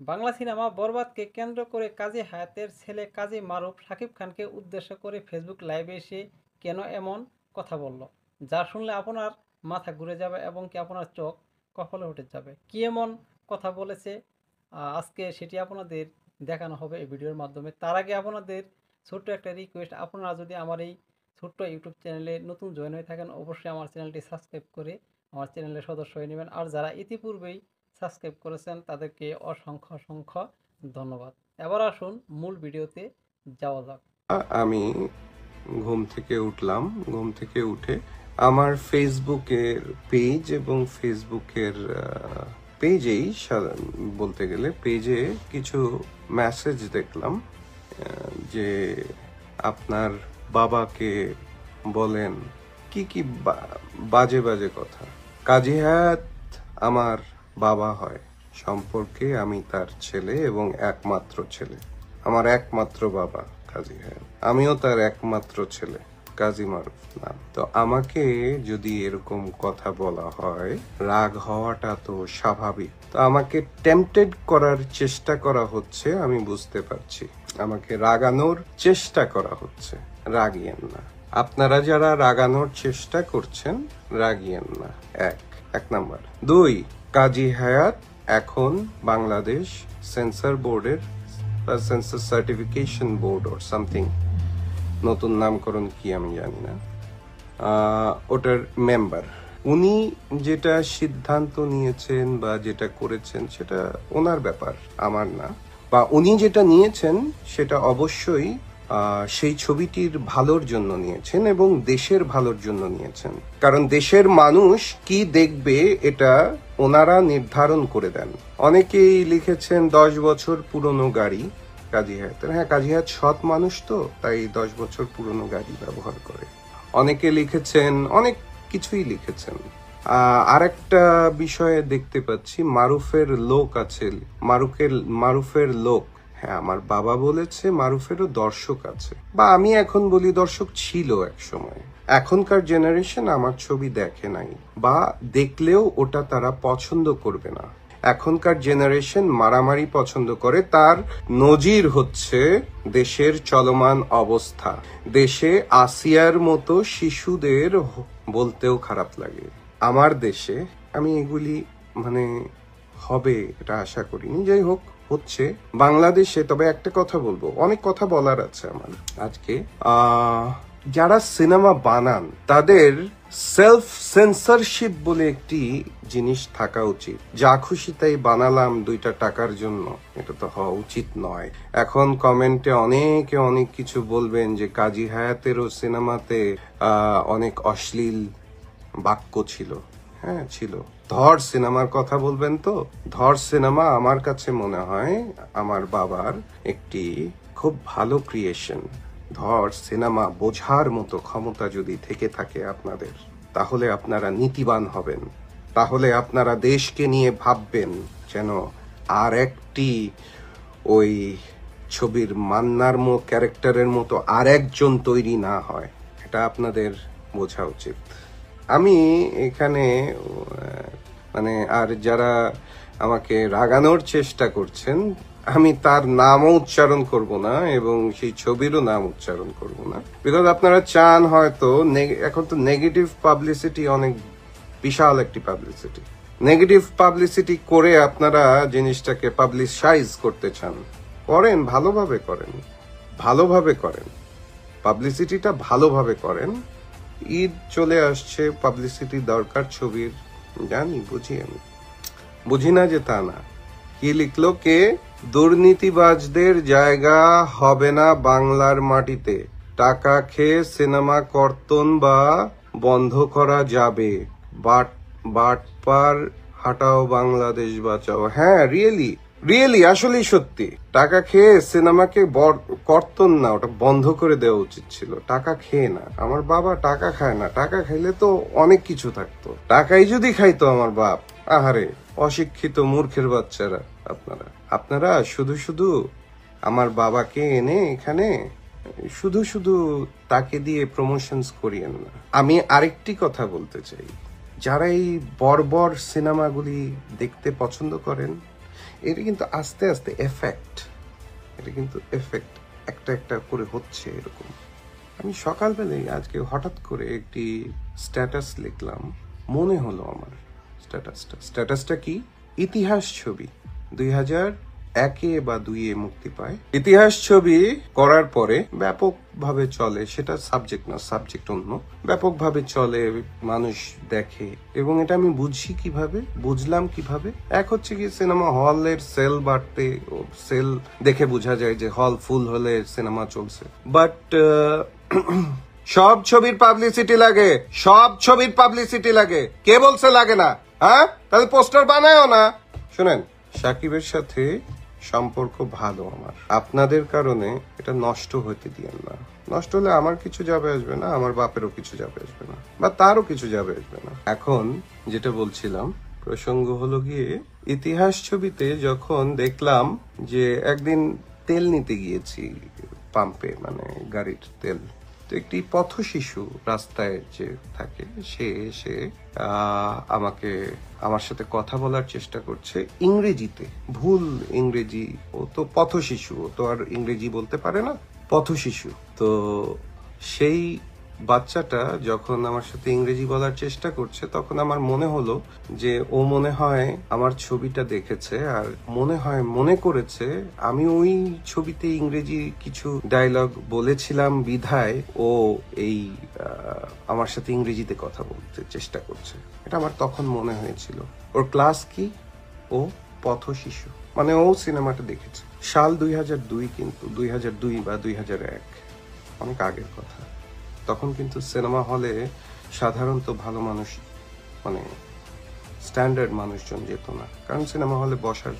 Bangla cinema বরবাদকে কেন্দ্র করে কাজী হায়াতের ছেলে কাজী মারুফ শাকিব খানকে উদ্দেশ্য করে ফেসবুক লাইভে এসে কেন এমন কথা বলল, যা শুনলে আপনার মাথা ঘুরে যাবে এবং কি আপনার চোখ কপালে উঠে যাবে। কি এমন কথা বলেছে আজকে সেটি আপনাদের দেখানো হবে এই ভিডিওর মাধ্যমে। তার আগে আপনাদের ছোট্ট একটা রিকোয়েস্ট, আপনারা যদি আমার এই ছোট্ট ইউটিউব চ্যানেলে নতুন জয়েন হয়ে থাকেন, অবশ্যই আমার চ্যানেলটি সাবস্ক্রাইব করে আমার চ্যানেলের সদস্য হয়ে নেবেন। আর যারা ইতিপূর্বেই সাবস্ক্রাইব করেছেন তাদেরকে অসংখ্য অসংখ্য ধন্যবাদ। এবার আসুন মূল ভিডিওতে যাওয়া যাক। আমি ঘুম থেকে উঠলাম। ঘুম থেকে উঠে আমার ফেসবুকের পেজ এবং ফেসবুকের পেজেই বলতে গেলে পেজে কিছু মেসেজ দেখলাম যে আপনার বাবাকে বলেন কি কি বাজে বাজে কথা। কাজী হায়াত আমার বাবা হয়, সম্পর্কে আমি তার ছেলে এবং একমাত্র ছেলে। আমার একমাত্র বাবা কাজী হায়াত, আমিও তার একমাত্র ছেলে কাজী মারুফ নাম। তো আমাকে যদি এরকম কথা বলা হয়, রাগ হওয়াটা তো স্বাভাবিক। তো আমাকে টেম্পটেড করার চেষ্টা করা হচ্ছে, আমি বুঝতে পারছি। আমাকে রাগানোর চেষ্টা করা হচ্ছে। রাগিয়েন না, আপনারা যারা রাগানোর চেষ্টা করছেন রাগিয়েন না। এক নাম্বার। 2, কাজী হায়াত এখন বাংলাদেশ সেন্সর বোর্ডের censor certification board or something, নতুন নামকরণ কি আমি জানি না, ওটার মেম্বার। উনি যেটা সিদ্ধান্ত নিয়েছেন বা যেটা করেছেন সেটা ওনার ব্যাপার, আমার না। বা উনি যেটা নিয়েছেন সেটা অবশ্যই সেই ছবিটির ভালোর জন্য নিয়েছেন এবং দেশের ভালোর জন্য নিয়েছেন। কারণ দেশের মানুষ কি দেখবে এটা ওনারা নির্ধারণ করে দেন। অনেকেই লিখেছেন 10 বছর পুরনো গাড়ি কাজী হায়াতের। হ্যাঁ, কাজী হায়াত সৎ মানুষ, তো তাই 10 বছর পুরনো গাড়ি ব্যবহার করে। অনেকে লিখেছেন, অনেক কিছুই লিখেছেন। আর একটা বিষয়ে দেখতে পাচ্ছি মারুফের লোক আছে, মারুফের লোক। হ্যাঁ, আমার বাবা বলেছে মারুফেরও দর্শক আছে, বা আমি এখন বলি দর্শক ছিল এক সময়। এখনকার জেনারেশন আমার ছবি দেখে নাই, বা দেখলেও ওটা তারা পছন্দ করবে না। এখনকার জেনারেশন মারামারি পছন্দ করে। তার নজির হচ্ছে দেশের চলমান অবস্থা। দেশে আসিয়ার মতো শিশুদের বলতেও খারাপ লাগে। আমার দেশে আমি এগুলি হবে এটা আশা করিনি। যাই হোক, হচ্ছে বাংলাদেশে। তবে একটা কথা বলবো, অনেক কথা বলার আছে আমার আজকে। যারা সিনেমা বানান তাদের সেলফ সেন্সরশিপ বলে একটি জিনিস থাকা উচিত। যা খুশি তাই বানালাম 2টা টাকার জন্য, এটা তো হওয়া উচিত নয়। এখন কমেন্টে অনেকে অনেক কিছু বলবেন যে কাজী হায়াতেরও সিনেমাতে অনেক অশ্লীল বাক্য ছিল। হ্যাঁ ছিল। ধর সিনেমার কথা বলবেন তো, ধর সিনেমা আমার কাছে মনে হয় আমার বাবার একটি খুব ভালো ক্রিয়েশন। ধর সিনেমা বোঝার মতো ক্ষমতা যদি থেকে থাকে আপনাদের, তাহলে আপনারা নীতিবান হবেন। তাহলে আপনারা দেশকে নিয়ে ভাববেন যেন আর একটি ওই ছবির মান্নার ক্যারেক্টারের মতো আর একজন তৈরি না হয়। এটা আপনাদের বোঝা উচিত। আমি এখানে আর যারা আমাকে রাগানোর চেষ্টা করছেন, আমি তার নামও উচ্চারণ করব না এবং সেই ছবিরও নাম উচ্চারণ করব না। বিকজ আপনারা চান হয়তো, এখন তো নেগেটিভ পাবলিসিটি অনেক বিশাল একটি পাবলিসিটি। নেগেটিভ পাবলিসিটি করে আপনারা জিনিসটাকে পাবলিসাইজ করতে চান। করেন, ভালোভাবে করেন, ভালোভাবে করেন, পাবলিসিটিটা ভালোভাবে করেন। ঈদ চলে আসছে, পাবলিসিটি দরকার ছবির, জানি, বুঝি। আমি বুঝি না যে তা না। কি লিখলো কে? দুর্নীতিবাজদের জায়গা হবে না বাংলার মাটিতে। টাকা খেয়ে সিনেমা কর্তন বা বন্ধ করা যাবে। বাটপার হাটাও, বাংলাদেশ বাঁচাও। হ্যাঁ, রিয়েলি আসলেই সত্যি। টাকা খেয়ে সিনেমাকে কর্তন না, ওটা বন্ধ করে দেওয়া উচিত ছিল। টাকা খেয়ে না, আমার বাবা টাকা খায় না। টাকা খাইলে তো অনেক কিছু থাকতো। টাকাই যদি খাইতো আমার বাপ, আহারে অশিক্ষিত মূর্খের বাচ্চারা আপনারা শুধু আমার বাবাকে এনে এখানে শুধু তাকে দিয়ে প্রমোশনস করিয়েন না। আমি আরেকটি কথা বলতে চাই, যারা এই বর্বর সিনেমাগুলি দেখতে পছন্দ করেন, এটা কিন্তু আস্তে আস্তে এফেক্ট, এটা কিন্তু এফেক্ট একটা একটা করে হচ্ছে এরকম। আমি সকালবেলায় আজকে হঠাৎ করে একটি স্ট্যাটাস লিখলাম, মনে হলো আমার স্ট্যাটাসটা কি, ইতিহাস ছবি 2001 বা 2002 মুক্তি পায়। ইতিহাস ছবি করার পরে ব্যাপকভাবে চলে, সেটা সাবজেক্ট না, সাবজেক্ট অন্য, ব্যাপকভাবে চলে, মানুষ দেখে। এবং এটা আমি বুঝলাম কিভাবে, এক হচ্ছে কি সিনেমা হলের সেল বাড়তে, সেল দেখে বোঝা যায় যে হল ফুল হলে সিনেমা চলছে। বাট সব ছবির পাবলিসিটি লাগে, কে বলছে লাগে না? হ্যাঁ, তাহলে পোস্টার বানায়ও না। শুনেন, সাকিবের সাথে সম্পর্ক ভালো আমার, আপনাদের কারণে এটা নষ্ট হতে দিয়েন না। নষ্ট হলে আমার কিছু যাবে আসবে না, আমার বাপেরও কিছু যাবে আসবে না, বা তারও কিছু যাবে আসবে না। এখন যেটা বলছিলাম, প্রসঙ্গ হলো গিয়ে ইতিহাস ছবিতে যখন দেখলাম যে একদিন তেল নিতে গিয়েছি পাম্পে, মানে গাড়ির তেল, তো একটি পথ শিশু রাস্তায় যে থাকে, সে এসে আমার সাথে কথা বলার চেষ্টা করছে ইংরেজিতে, ভুল ইংরেজি, ও তো পথ শিশু, ও তো আর ইংরেজি বলতে পারে না, পথ শিশু। তো সেই বাচ্চাটা যখন আমার সাথে ইংরেজি বলার চেষ্টা করছে, তখন আমার মনে হলো যে ও মনে হয় আমার ছবিটা দেখেছে, আর মনে করেছে আমি ওই ছবিতে ইংরেজি কিছু ডায়লগ বলেছিলাম বিধায় ও এই আমার সাথে ইংরেজিতে কথা বলতে চেষ্টা করছে। এটা আমার তখন মনে হয়েছিল। ওর ক্লাস কি? ও পথ শিশু, মানে ও সিনেমাটা দেখেছে সাল 2002, কিন্তু 2002 বা 2001, অনেক আগের কথা। তখন কিন্তু সিনেমা হলে সাধারণত ভালো মানুষ, মানে স্ট্যান্ডার্ড মানুষজন যেত না, কারণ সিনেমা হলে বসার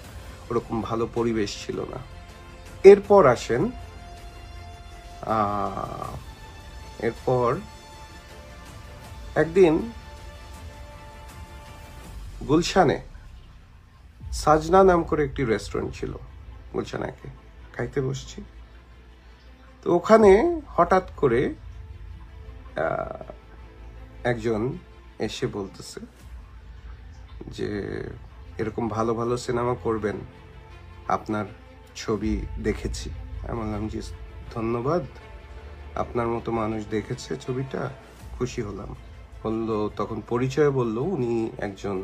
ওরকম ভালো পরিবেশ ছিল না। এরপর আসেন, এরপর একদিন গুলশানে সাজনা নাম করে একটি রেস্টুরেন্ট ছিল, গুলশানাকে খাইতে বসছি। তো ওখানে হঠাৎ করে একজন এসে বলতেছে যে এরকম ভালো ভালো সিনেমা করবেন, আপনার ছবি দেখেছি। আমি বললাম জি ধন্যবাদ, আপনার মতো মানুষ দেখেছে ছবিটা, খুশি হলাম। বললো, তখন পরিচয় বললো উনি একজন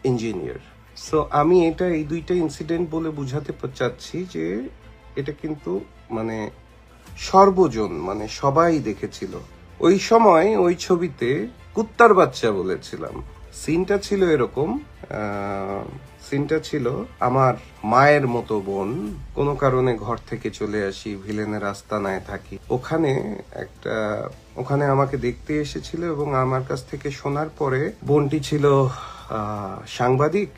ইঞ্জিনিয়ার। সো আমি এই দুইটা ইনসিডেন্ট বলে বুঝাতে চাচ্ছি যে এটা কিন্তু মানে সর্বজন, মানে সবাই দেখেছিল। ওই সময় ওই ছবিতে কুত্তার বাচ্চা বলেছিলাম। সিনটা ছিল এরকম, সিনটা ছিল আমার মায়ের মতো বোন, কোনো কারণে ঘর থেকে চলে আসি, ভিলেনের আস্তানায় থাকি। ওখানে আমাকে দেখতে এসেছিল এবং আমার কাছ থেকে শোনার পরে, বোনটি ছিল সাংবাদিক,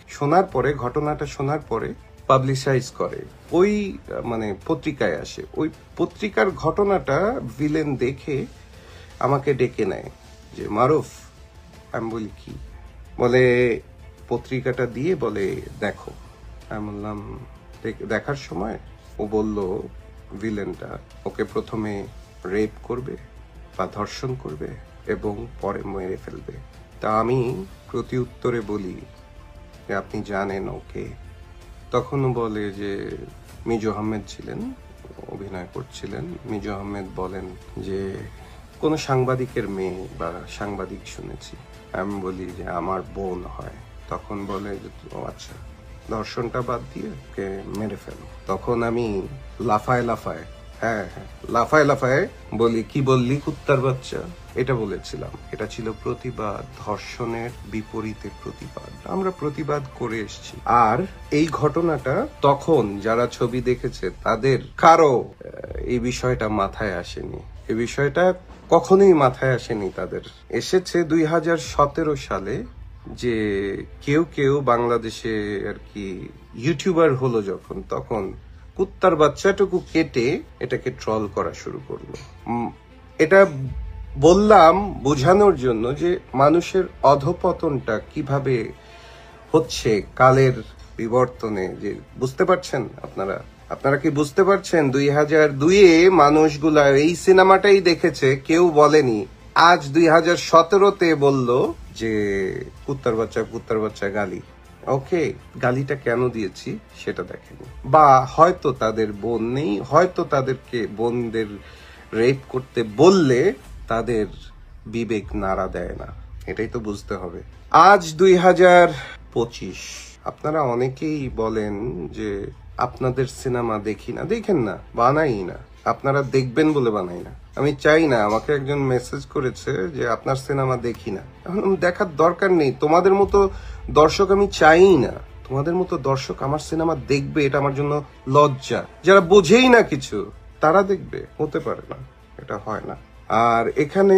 ঘটনাটা শোনার পরে পাবলিসাইজ করে, ওই মানে পত্রিকায় আসে। ওই পত্রিকার ঘটনাটা ভিলেন দেখে আমাকে ডেকে নেয় যে মারুফ। আমি বলি কি? বলে পত্রিকাটা দিয়ে বলে দেখো। আমি বললাম দেখার সময় ও বলল ভিলেনটা ওকে প্রথমে রেপ করবে বা ধর্ষণ করবে এবং পরে মেরে ফেলবে। তা আমি প্রতি উত্তরে বলি যে আপনি জানেন ওকে? তখনও বলে যে মিজু আহমেদ ছিলেন, অভিনয় করছিলেন। মিজু আহমেদ বলেন যে কোন সাংবাদিকের মেয়ে বা সাংবাদিক শুনেছি। আমি বলি যে আমার বোন হয়। তখন বলে যে ও আচ্ছা, ধর্ষণটা বাদ দিয়ে ওকে মেরে ফেলো। তখন আমি লাফায় বলি কি বললি কুত্তার বাচ্চা? এটা বলেছিলাম। এটা ছিল প্রতিবাদ, ধর্ষণের বিপরীতে প্রতিবাদ। আমরা প্রতিবাদ করে এসেছি। আর এই ঘটনাটা তখন যারা ছবি দেখেছে তাদের কারো এই বিষয়টা মাথায় আসেনি। এই বিষয়টা কখনোই মাথায় আসেনি তাদের। এসেছে 2017 সালে, যে কেউ বাংলাদেশে আর কি ইউটিউবার হলো যখন, তখন কুত্তার বাচ্চাটুকু কেটে এটাকে ট্রল করা শুরু করলো। এটা বললাম বোঝানোর জন্য যে মানুষের অধঃপতনটা কিভাবে হচ্ছে কালের বিবর্তনে। যে বুঝতে পারছেন আপনারা কি বুঝতে পারছেন? 2002-এ মানুষগুলা এই সিনেমাটাই দেখেছে, কেউ বলেনি। আজ 2017-তে বলল যে কুত্তার বাচ্চা গালি। ওকে, গালিটা কেন দিয়েছি সেটা দেখেন, বা হয়তো তাদের বোন নেই, হয়তো তাদেরকে বোনদের রেপ করতে বললে তাদের বিবেক নাড়া দেয় না, এটাই তো বুঝতে হবে। আজ 2025, আপনারা অনেকেই বলেন যে আপনাদের সিনেমা দেখি না, দেখেন না, বানাই না, আপনারা দেখবেন বলে বানাই না। আমি চাই না, আমাকে একজন মেসেজ করেছে যে আপনার সিনেমা দেখি না, এখন দেখার দরকার নেই, তোমাদের মতো দর্শক আমি চাই না, তোমাদের মতো দর্শক আমার সিনেমা দেখবে এটা আমার জন্য লজ্জা। যারা বোঝেই না কিছু তারা দেখবে, হতে পারে না, এটা হয় না। আর এখানে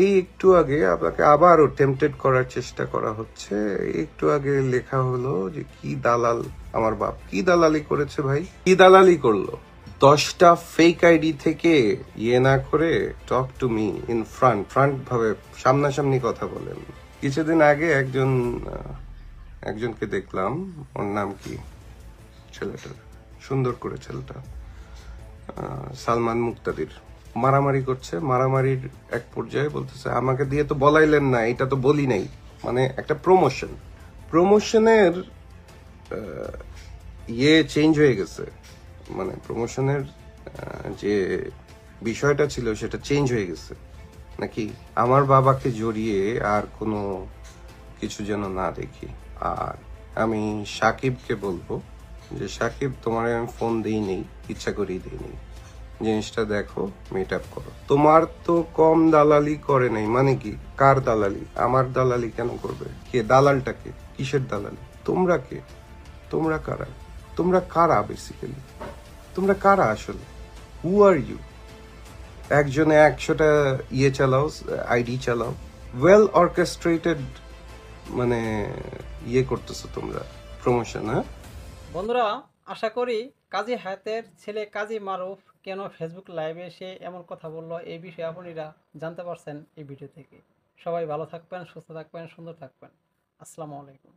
এই একটু আগে আপনাকে আবারও টেম্পটেড করার চেষ্টা করা হচ্ছে। একটু আগে লেখা হলো যে কি দালাল আমার বাপ, কি দালালি করেছে ভাই, কি দালালি করলো? 10টা ফেক আইডি থেকে ইয়ে না করে talk to me in front ভাবে সামনাসামনি কথা বলেন। কিছুদিন আগে একজনকে দেখলাম, ওর নাম কি, ছেলেটার সুন্দর করে ছেলেটা, সালমান মুক্তাদির, মারামারি করছে, মারামারির এক পর্যায়ে বলতেছে আমাকে দিয়ে তো বলাইলেন না, এটা তো বলি নাই, মানে একটা প্রমোশনের ইয়ে চেঞ্জ হয়ে গেছে, মানে প্রমোশনের যে বিষয়টা ছিল সেটা চেঞ্জ হয়ে গেছে নাকি। আমার বাবাকে জড়িয়ে আর কোনো কিছু যেন না দেখি। আর আমি সাকিবকে বলবো যে সাকিব, তোমার আমি ফোন দিই নেই, ইচ্ছা করেই দিই নেই, জিনিসটা দেখো, মিট আপ করো। তোমার তো কম দালালি করে নাই, মানে কি, কার দালালি, আমার দালালি কেন করবে, কে দালালটাকে, কিসের দালালি, তোমরা কে, তোমরা কারা, তোমরা কারা বেসিক্যালি, তোমরা কারা আসলে, হু আর ইউ? একজনে 100টা ইয়ে চালাও, আইডি চালাও, ওয়েল অর্কেস্ট্রেটেড, মানে ইয়ে করতেছো তোমরা, প্রমোশন। হ্যাঁ বন্ধুরা, আশা করি কাজী হায়াতের ছেলে কাজী মারুফ কেন ফেসবুক লাইভে এসে এমন কথা বলল এই বিষয়ে আপনারা জানতে পারছেন এই ভিডিও থেকে। সবাই ভালো থাকবেন, সুস্থ থাকবেন, সুন্দর থাকবেন। আসসালামু আলাইকুম।